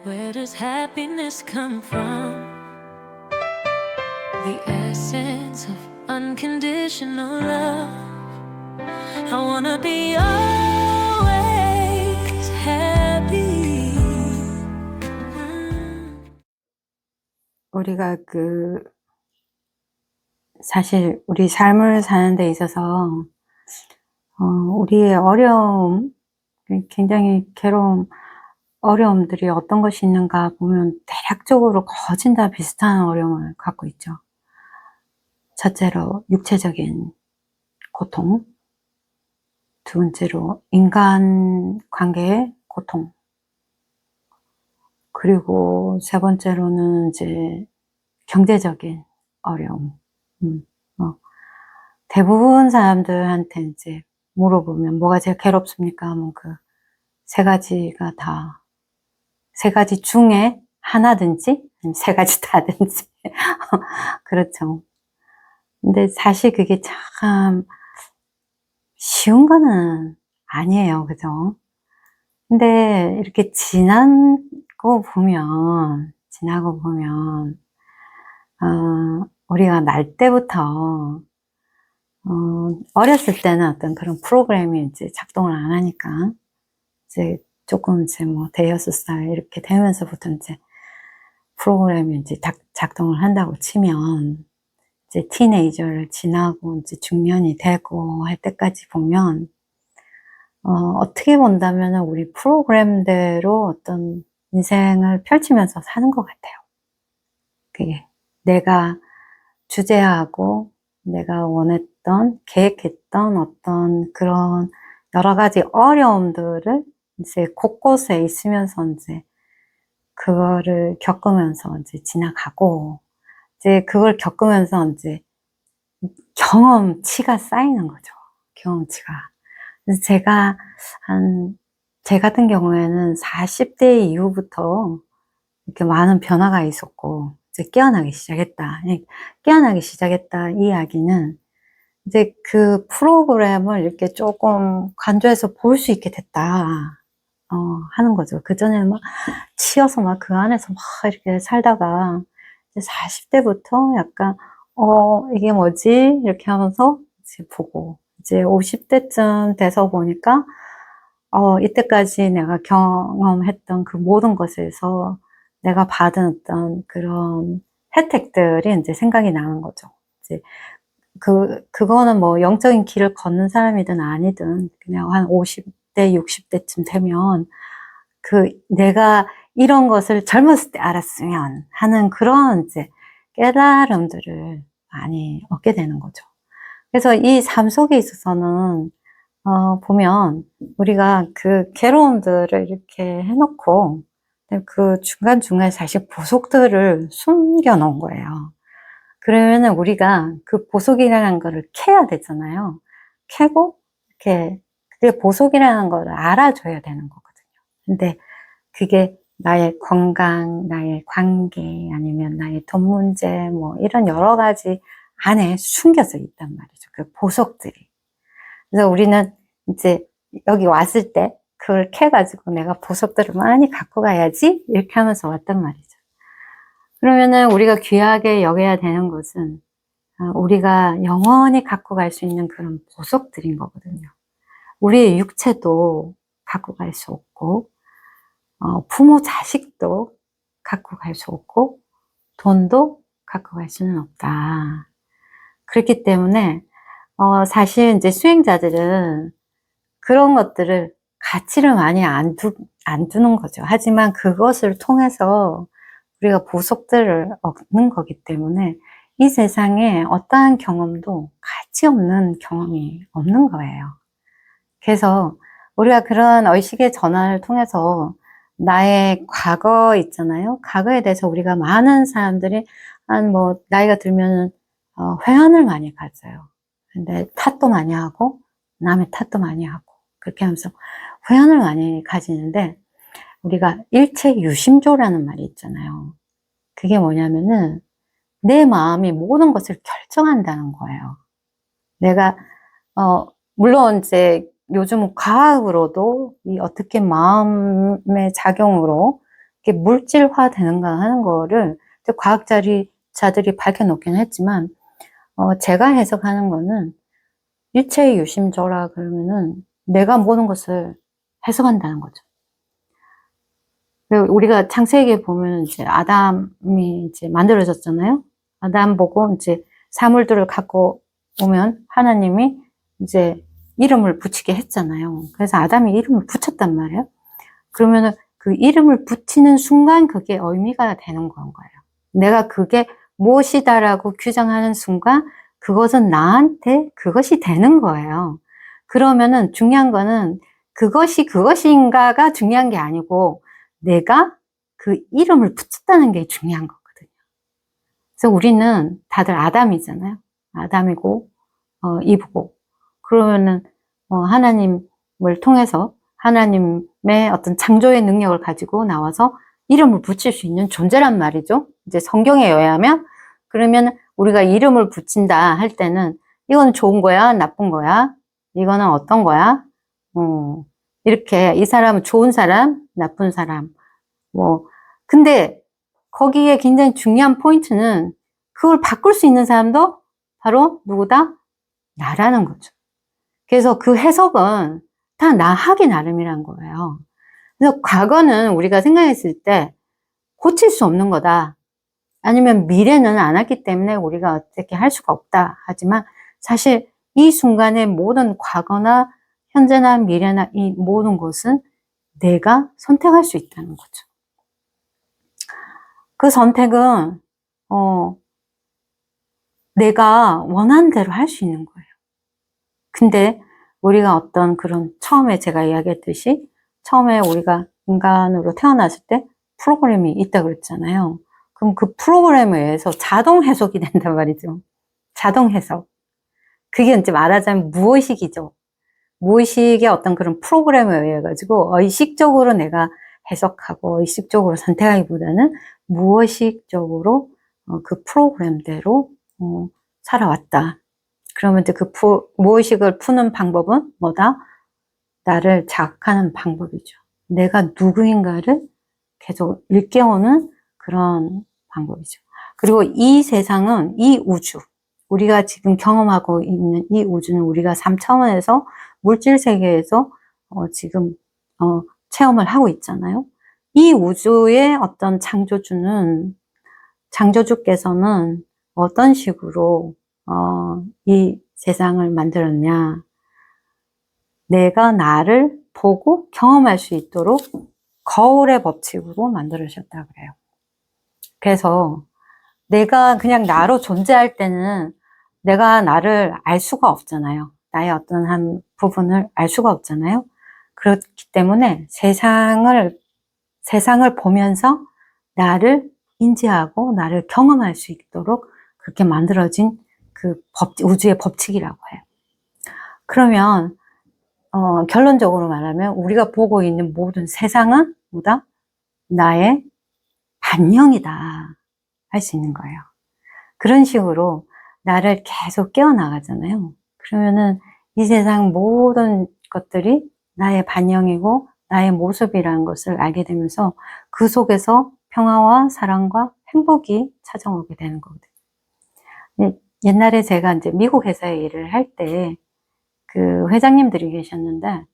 Where does happiness come from? The essence of unconditional love. I wanna be always happy. 우리가 사실 우리 삶을 사는 데 있어서 우리의 어려움, 굉장히 괴로움, 어려움들이 어떤 것이 있는가 보면 대략적으로 거진 다 비슷한 어려움을 갖고 있죠. 첫째로 육체적인 고통, 두 번째로 인간 관계의 고통, 그리고 세 번째로는 이제 경제적인 어려움. 대부분 사람들한테 이제 물어보면 뭐가 제일 괴롭습니까? 하면 그 세 가지가 다, 세 가지 중에 하나든지, 아니면 세 가지 다든지. 그렇죠. 근데 사실 그게 참 쉬운 거는 아니에요. 그죠? 근데 이렇게 지나고 보면, 우리가 날 때부터 어렸을 때는 어떤 그런 프로그램이 이제 작동을 안 하니까, 이제 조금 이제 뭐 대여섯 살 이렇게 되면서부터 이제 프로그램이 이제 작동을 한다고 치면, 이제 티네이저를 지나고 이제 중년이 되고 할 때까지 보면, 어떻게 본다면 우리 프로그램대로 어떤 인생을 펼치면서 사는 것 같아요. 그게 내가 주제하고 내가 원했던, 계획했던 어떤 그런 여러 가지 어려움들을 이제 곳곳에 있으면서 이제 그거를 겪으면서 이제 지나가고, 이제 그걸 겪으면서 이제 경험치가 쌓이는 거죠. 경험치가. 그래서 제 같은 경우에는 40대 이후부터 이렇게 많은 변화가 있었고, 이제 깨어나기 시작했다. 깨어나기 시작했다. 이 이야기는 이제 그 프로그램을 이렇게 조금 간조해서 볼 수 있게 됐다. 하는 거죠. 그전에는 막 치여서 막 그 안에서 막 이렇게 살다가 이제 40대부터 약간, 이게 뭐지? 이렇게 하면서 이제 보고, 이제 50대쯤 돼서 보니까, 이때까지 내가 경험했던 그 모든 것에서 내가 받은 어떤 그런 혜택들이 이제 생각이 나는 거죠. 이제 그거는 뭐 영적인 길을 걷는 사람이든 아니든 그냥 한 50대, 60대쯤 되면 내가 이런 것을 젊었을 때 알았으면 하는 그런 이제 깨달음들을 많이 얻게 되는 거죠. 그래서 이 삶 속에 있어서는, 보면 우리가 그 괴로움들을 이렇게 해놓고 그 중간중간에 사실 보석들을 숨겨 놓은 거예요. 그러면은 우리가 그 보석이라는 거를 캐야 되잖아요. 캐고, 이렇게, 그게 보석이라는 거를 알아줘야 되는 거거든요. 근데 그게 나의 건강, 나의 관계, 아니면 나의 돈 문제, 뭐 이런 여러 가지 안에 숨겨져 있단 말이죠. 그 보석들이. 그래서 우리는 이제 여기 왔을 때 그걸 캐가지고 내가 보석들을 많이 갖고 가야지 이렇게 하면서 왔단 말이죠. 그러면은 우리가 귀하게 여겨야 되는 것은 우리가 영원히 갖고 갈 수 있는 그런 보석들인 거거든요. 우리의 육체도 갖고 갈 수 없고, 부모 자식도 갖고 갈 수 없고, 돈도 갖고 갈 수는 없다. 그렇기 때문에 사실 이제 수행자들은 그런 것들을 가치를 많이 안 두는 거죠. 하지만 그것을 통해서 우리가 보석들을 얻는 거기 때문에 이 세상에 어떠한 경험도 가치 없는 경험이 없는 거예요. 그래서 우리가 그런 의식의 전환을 통해서 나의 과거 있잖아요. 과거에 대해서 우리가 많은 사람들이 나이가 들면은 회한을 많이 가져요. 근데 탓도 많이 하고 남의 탓도 많이 하고 그렇게 하면서 회한을 많이 가지는데, 우리가 일체유심조라는 말이 있잖아요. 그게 뭐냐면은 내 마음이 모든 것을 결정한다는 거예요. 내가 물론 이제 요즘 과학으로도 이 어떻게 마음의 작용으로 이게 물질화 되는가 하는 거를 과학자들이 밝혀놓긴 했지만, 제가 해석하는 거는 유체의 유심조라 그러면은 내가 모든 것을 해석한다는 거죠. 우리가 창세기에 보면 이제 아담이 이제 만들어졌잖아요. 아담 보고 이제 사물들을 갖고 오면 하나님이 이제 이름을 붙이게 했잖아요. 그래서 아담이 이름을 붙였단 말이에요. 그러면은 그 이름을 붙이는 순간 그게 의미가 되는 건가요? 내가 그게 무엇이다라고 규정하는 순간 그것은 나한테 그것이 되는 거예요. 그러면은 중요한 거는 그것이 그것인가가 중요한 게 아니고 내가 그 이름을 붙였다는 게 중요한 거거든요. 그래서 우리는 다들 아담이잖아요. 아담이고 이브고 그러면은 하나님을 통해서 하나님의 어떤 창조의 능력을 가지고 나와서 이름을 붙일 수 있는 존재란 말이죠. 이제 성경에 의하면 그러면 우리가 이름을 붙인다 할 때는 이거는 좋은 거야, 나쁜 거야, 이거는 어떤 거야, 이렇게 이 사람은 좋은 사람, 나쁜 사람, 근데 거기에 굉장히 중요한 포인트는 그걸 바꿀 수 있는 사람도 바로 누구다? 나라는 거죠. 그래서 그 해석은 다 나 하기 나름이란 거예요. 그래서 과거는 우리가 생각했을 때 고칠 수 없는 거다. 아니면 미래는 안 왔기 때문에 우리가 어떻게 할 수가 없다. 하지만 사실 이 순간의 모든 과거나 현재나 미래나 이 모든 것은 내가 선택할 수 있다는 거죠. 그 선택은 내가 원하는 대로 할 수 있는 거예요. 근데 우리가 어떤 그런 처음에 제가 이야기했듯이 처음에 우리가 인간으로 태어났을 때 프로그램이 있다고 그랬잖아요. 그럼 그 프로그램에 의해서 자동 해석이 된단 말이죠. 자동 해석. 그게 이제 말하자면 무의식이죠. 무의식의 어떤 그런 프로그램에 의해 가지고 의식적으로 내가 해석하고 의식적으로 선택하기보다는 무의식적으로 그 프로그램대로 살아왔다. 그러면 이제 그 무의식을 푸는 방법은 뭐다? 나를 자각하는 방법이죠. 내가 누구인가를 계속 일깨우는 그런 방법이죠. 그리고 이 세상은, 이 우주, 우리가 지금 경험하고 있는 이 우주는 우리가 3차원에서 물질 세계에서 지금 체험을 하고 있잖아요. 이 우주의 어떤 창조주께서는 어떤 식으로 이 세상을 만들었냐. 내가 나를 보고 경험할 수 있도록 거울의 법칙으로 만들으셨다 그래요. 그래서 내가 그냥 나로 존재할 때는 내가 나를 알 수가 없잖아요. 나의 어떤 한 부분을 알 수가 없잖아요. 그렇기 때문에 세상을 보면서 나를 인지하고 나를 경험할 수 있도록 그렇게 만들어진 그 우주의 법칙이라고 해요. 그러면 결론적으로 말하면 우리가 보고 있는 모든 세상은 뭐다? 나의 반영이다 할 수 있는 거예요. 그런 식으로 나를 계속 깨어나가잖아요. 그러면은 이 세상 모든 것들이 나의 반영이고 나의 모습이라는 것을 알게 되면서 그 속에서 평화와 사랑과 행복이 찾아오게 되는 거거든요. 옛날에 제가 이제 미국 회사에 일을 할 때 그 회장님들이 계셨는데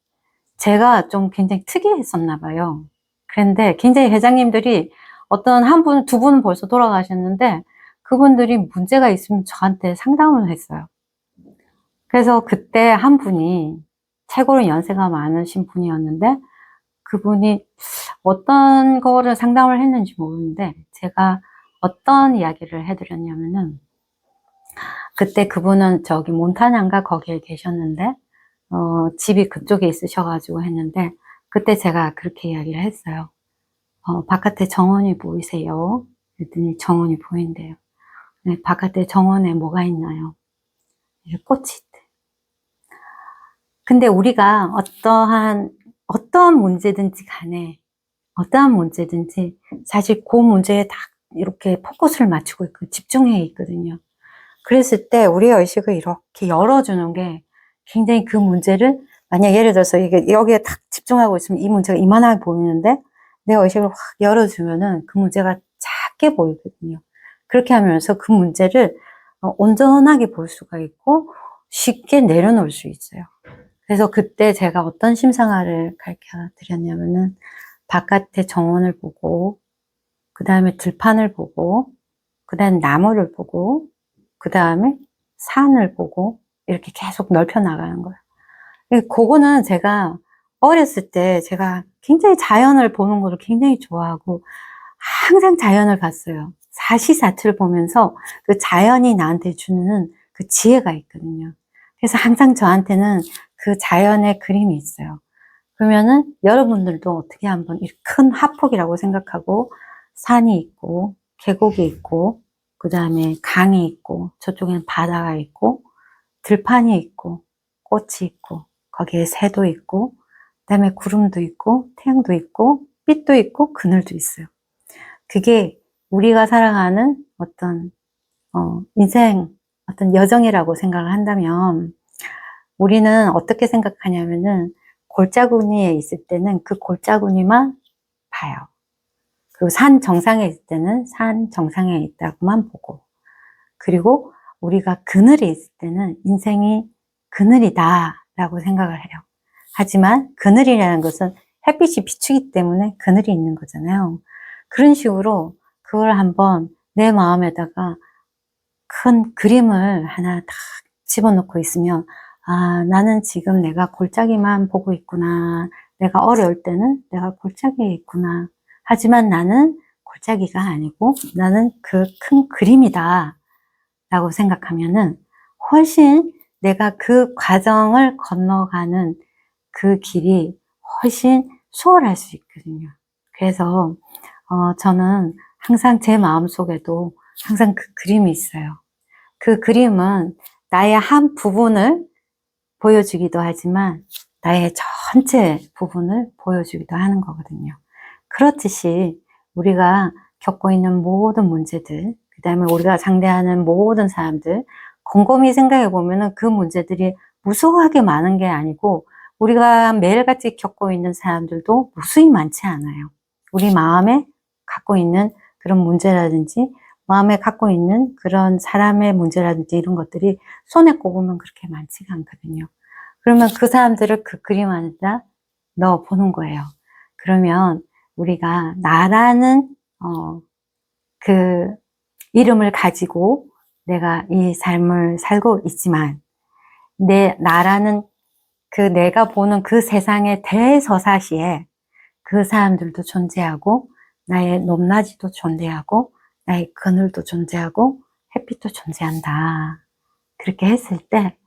제가 좀 굉장히 특이했었나 봐요. 그런데 굉장히 회장님들이 어떤 한 분, 두 분은 벌써 돌아가셨는데 그분들이 문제가 있으면 저한테 상담을 했어요. 그래서 그때 한 분이 최고로 연세가 많으신 분이었는데 그분이 어떤 거를 상담을 했는지 모르는데 제가 어떤 이야기를 해드렸냐면은 그때 그분은 저기 몬타나인가 거기에 계셨는데 집이 그쪽에 있으셔가지고 했는데 그때 제가 그렇게 이야기를 했어요. 바깥에 정원이 보이세요? 그랬더니 정원이 보인대요. 네, 바깥에 정원에 뭐가 있나요? 꽃이 있대. 근데 우리가 어떠한 문제든지 간에 어떠한 문제든지 사실 그 문제에 딱 이렇게 포커스를 맞추고 있고 집중해 있거든요. 그랬을 때 우리의 의식을 이렇게 열어주는 게 굉장히 그 문제를 만약 예를 들어서 이게 여기에 딱 집중하고 있으면 이 문제가 이만하게 보이는데 내 의식을 확 열어주면은 그 문제가 작게 보이거든요. 그렇게 하면서 그 문제를 온전하게 볼 수가 있고 쉽게 내려놓을 수 있어요. 그래서 그때 제가 어떤 심상화를 가르쳐 드렸냐면은 바깥에 정원을 보고, 그 다음에 들판을 보고, 그 다음에 나무를 보고, 그 다음에 산을 보고, 이렇게 계속 넓혀 나가는 거예요. 그거는 제가 어렸을 때 제가 굉장히 자연을 보는 것을 굉장히 좋아하고 항상 자연을 봤어요. 사시사철을 보면서 그 자연이 나한테 주는 그 지혜가 있거든요. 그래서 항상 저한테는 그 자연의 그림이 있어요. 그러면은 여러분들도 어떻게 한번 이 큰 하폭이라고 생각하고 산이 있고 계곡이 있고 그 다음에 강이 있고 저쪽에는 바다가 있고 들판이 있고 꽃이 있고 거기에 새도 있고 그다음에 구름도 있고 태양도 있고 빛도 있고 그늘도 있어요. 그게 우리가 살아가는 어떤 인생 어떤 여정이라고 생각을 한다면 우리는 어떻게 생각하냐면은 골짜기에 있을 때는 그 골짜기만 봐요. 그리고 산 정상에 있을 때는 산 정상에 있다고만 보고, 그리고 우리가 그늘에 있을 때는 인생이 그늘이다라고 생각을 해요. 하지만 그늘이라는 것은 햇빛이 비추기 때문에 그늘이 있는 거잖아요. 그런 식으로 그걸 한번 내 마음에다가 큰 그림을 하나 딱 집어넣고 있으면 아, 나는 지금 내가 골짜기만 보고 있구나. 내가 어려울 때는 내가 골짜기에 있구나. 하지만 나는 골짜기가 아니고 나는 그 큰 그림이다 라고 생각하면은 훨씬 내가 그 과정을 건너가는 그 길이 훨씬 수월할 수 있거든요. 그래서 저는 항상 제 마음속에도 항상 그 그림이 있어요. 그 그림은 나의 한 부분을 보여주기도 하지만 나의 전체 부분을 보여주기도 하는 거거든요. 그렇듯이 우리가 겪고 있는 모든 문제들, 그 다음에 우리가 상대하는 모든 사람들, 곰곰이 생각해 보면은 그 문제들이 무수하게 많은 게 아니고 우리가 매일같이 겪고 있는 사람들도 무수히 많지 않아요. 우리 마음에 갖고 있는 그런 문제라든지 마음에 갖고 있는 그런 사람의 문제라든지 이런 것들이 손에 꼽으면 그렇게 많지가 않거든요. 그러면 그 사람들을 그 그림 안에다 넣어 보는 거예요. 그러면 우리가 나라는 그 이름을 가지고 내가 이 삶을 살고 있지만 나라는 그 내가 보는 그 세상의 대서사시에 그 사람들도 존재하고 나의 높낮이도 존재하고 나의 그늘도 존재하고 햇빛도 존재한다. 그렇게 했을 때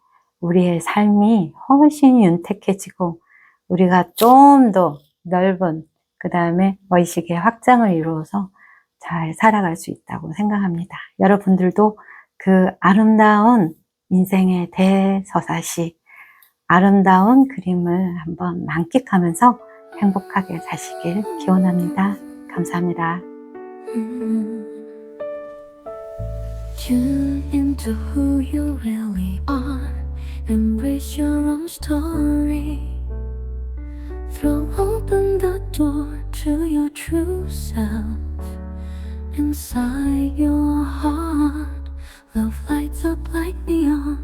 우리의 삶이 훨씬 윤택해지고 우리가 좀 더 넓은 그 다음에 의식의 확장을 이루어서 잘 살아갈 수 있다고 생각합니다. 여러분들도 그 아름다운 인생의 대서사시, 아름다운 그림을 한번 만끽하면서 행복하게 사시길 기원합니다. 감사합니다. Tune into who you really are. Embrace your own story. Throw open the door to your true self. Inside your heart, love lights up like neon.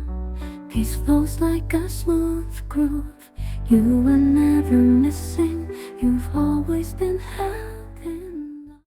Peace flows like a smooth groove. You were never missing. You've always been held.